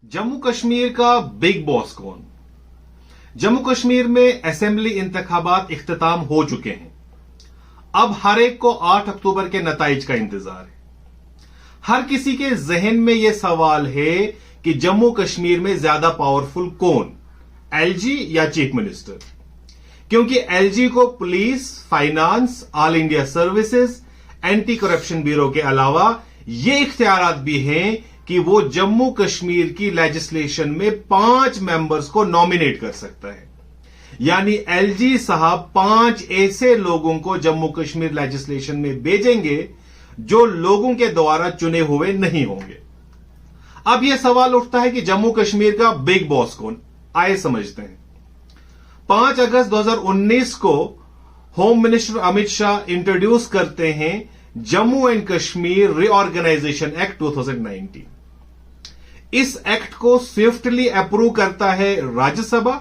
जम्मू कश्मीर का big boss कौन? जम्मू कश्मीर में असेंबली इंतखाबात इख्तिताम हो चुके हैं। अब हर एक को 8 अक्टूबर के नताइज का इंतजार है। हर किसी के जहन में यह सवाल है कि जम्मू कश्मीर में ज्यादा पावरफुल कौन, एलजी या चीफ मिनिस्टर? क्योंकि एलजी को police, finance, all India services, anti corruption bureau के अलावा ये इख्तियारात भी हैं कि वो जम्मू कश्मीर की लेजिस्लेशन में 5 मेंबर्स को नॉमिनेट कर सकता है। यानी एलजी साहब 5 ऐसे लोगों को जम्मू कश्मीर लेजिस्लेशन में भेजेंगे जो लोगों के द्वारा चुने हुए नहीं होंगे। अब यह सवाल उठता है कि जम्मू कश्मीर का बिग बॉस कौन? आइए समझते हैं। 5 अगस्त 2019 को home minister Amit Shah introduce करते हैं Jammu and Kashmir reorganisation act 2019। इस एक्ट को स्विफ्टली अप्रूव करता है राज्यसभा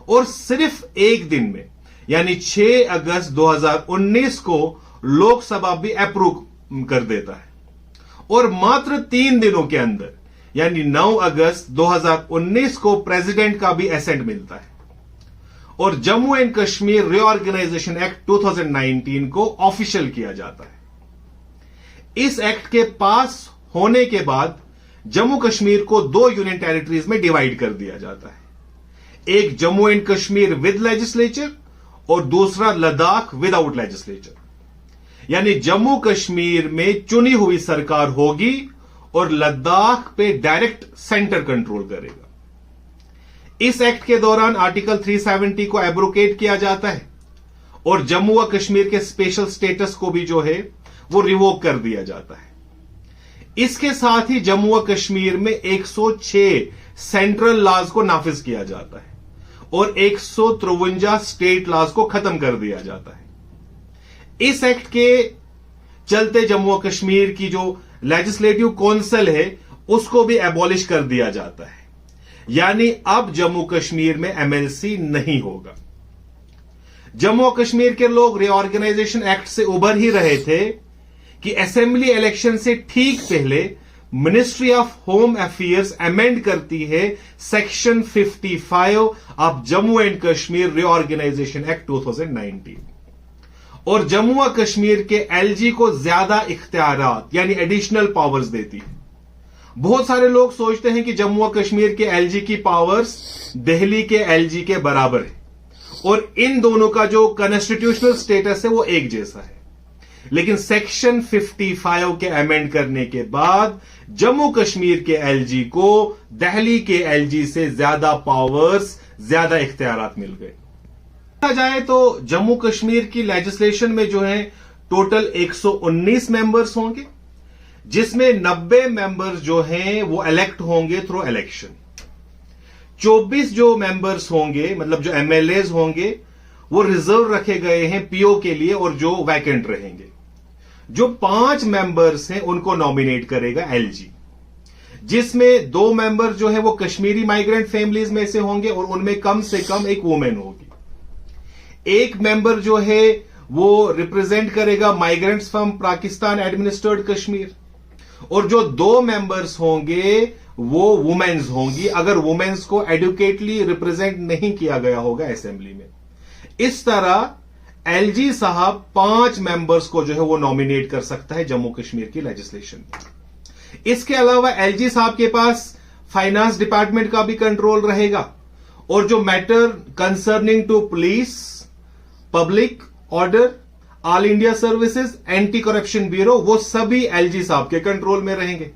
और सिर्फ एक दिन में यानी 6 अगस्त 2019 को लोकसभा भी अप्रूव कर देता है और मात्र 3 दिनों के अंदर यानी 9 अगस्त 2019 को प्रेसिडेंट का भी असेंट मिलता है और Jammu and Kashmir reorganisation act 2019 को ऑफिशियल किया जाता है। इस एक्ट के पास होने के बाद जम्मू कश्मीर को 2 यूनियन टेरिटरीज में डिवाइड कर दिया जाता है। एक Jammu and Kashmir with legislature और दूसरा लद्दाख विदाउट लेजिस्लेचर। यानी जम्मू कश्मीर में चुनी हुई सरकार होगी और लद्दाख पे डायरेक्ट सेंटर कंट्रोल करेगा। इस एक्ट के दौरान आर्टिकल 370 को एब्रोकेट किया जाता है और जम्मू व कश्मीर के स्पेशल स्टेटस को भी जो है वो रिवोक कर दिया जाता है। इसके साथ ही जम्मू व कश्मीर में 106 सेंट्रल लॉज को नाफिज किया जाता है और 153 स्टेट लॉज को खत्म कर दिया जाता है। इस एक्ट के चलते जम्मू व कश्मीर की जो लेजिस्लेटिव काउंसिल है उसको भी एबॉलिश कर दिया जाता है। यानी अब जम्मू कश्मीर में एमएलसी नहीं होगा। जम्मू व कश्मीर के लोग रीऑर्गेनाइजेशन एक्ट से उबर ही रहे थे कि असेंबली इलेक्शन से ठीक पहले ministry of home affairs amend करती है section 55 of Jammu and Kashmir reorganisation act 2019 और जम्मू व कश्मीर के एलजी को ज्यादा इख्तियारात यानी एडिशनल पावर्स देती है। बहुत सारे लोग सोचते हैं कि जम्मू व कश्मीर के एलजी की पावर्स दिल्ली के एलजी के बराबर है और इन दोनों का जो कॉन्स्टिट्यूशनल स्टेटस है वो एक जैसा है। लेकिन सेक्शन 55 के अमेंड करने के बाद जम्मू कश्मीर के एलजी को दिल्ली के एलजी से ज्यादा पावर्स, ज्यादा इख्तियारात मिल गए। देखा जाए तो जम्मू कश्मीर की लेजिस्लेशन में जो है टोटल 119 मेंबर्स होंगे जिसमें 90 मेंबर्स जो हैं वो इलेक्ट होंगे थ्रू इलेक्शन। 24 जो मेंबर्स होंगे मतलब जो एमएलएज होंगे वो रिजर्व रखे गए हैं पीओ के लिए और जो वैकेंट रहेंगे। जो 5 मेंबर्स हैं उनको नॉमिनेट करेगा एलजी, जिसमें 2 मेंबर जो है वो कश्मीरी माइग्रेंट फैमिलीज में से होंगे और उनमें कम से कम एक वुमेन होगी। एक मेंबर जो है वो रिप्रेजेंट करेगा migrants from Pakistan administered Kashmir और जो 2 मेंबर्स होंगे वो वुमेन्स होंगी अगर वुमेन्स को एडुकेटली रिप्रेजेंट नहीं किया गया होगा असेंबली में। इस तरह एलजी साहब 5 मेंबर्स को जो है वो नॉमिनेट कर सकता है जम्मू कश्मीर की लेजिस्लेशन में। इसके अलावा एलजी साहब के पास फाइनेंस डिपार्टमेंट का भी कंट्रोल रहेगा और जो matter concerning to police, public order, all India services, anti corruption bureau वो सभी एलजी साहब के कंट्रोल में रहेंगे।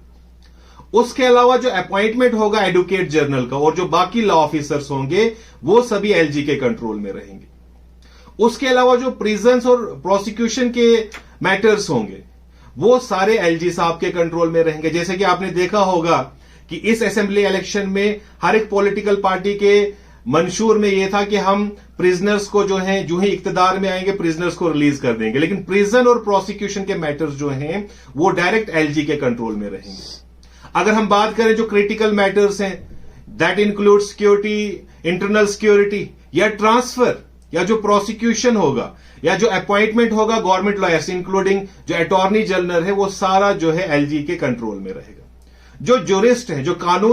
उसके अलावा जो अपॉइंटमेंट होगा एडवोकेट जनरल का और जो बाकी लॉ ऑफिसर्स होंगे वो सभी एलजी के कंट्रोल में रहेंगे। उसके अलावा जो प्रिजन्स और प्रोसिक्यूशन के मैटर्स होंगे वो सारे एलजी साहब के कंट्रोल में रहेंगे। जैसे कि आपने देखा होगा कि इस असेंबली इलेक्शन में हर एक पॉलिटिकल पार्टी के मंशूर में यह था कि हम प्रिजनर्स को जो है जो ही इक्तदार में आएंगे प्रिजनर्स को रिलीज कर देंगे, लेकिन प्रिजन और प्रोसिक्यूशन के मैटर्स जो हैं वो डायरेक्ट एलजी के कंट्रोल में रहेंगे। अगर हम बात करें जो क्रिटिकल मैटर्स हैं that include security, internal security या ट्रांसफर या जो प्रोसिक्यूशन होगा या जो अपॉइंटमेंट होगा गवर्नमेंट लॉयर्स इंक्लूडिंग जो अटॉर्नी जनरल है वो सारा जो है एलजी के कंट्रोल में रहेगा। जो ज्यूरिस्ट है, जो कानून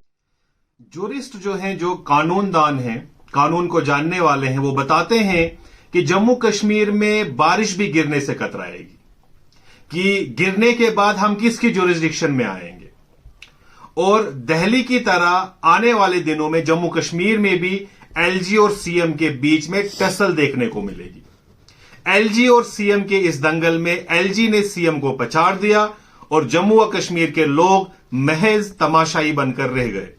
जूरिस्ट जो हैं, जो कानूनदान हैं, कानून को जानने वाले हैं, वो बताते हैं कि जम्मू कश्मीर में बारिश भी गिरने से कतराएगी, कि गिरने के बाद हम किसकी जुरिस्डिक्शन में आएंगे। और दिल्ली की तरह आने वाले दिनों में जम्मू कश्मीर में भी एलजी और सीएम के बीच में टसल देखने को मिलेगी। एलजी और सीएम के इस दंगल में एलजी ने सीएम को पछाड़ दिया और जम्मू व कश्मीर के लोग महज तमाशाई बनकर रह गए।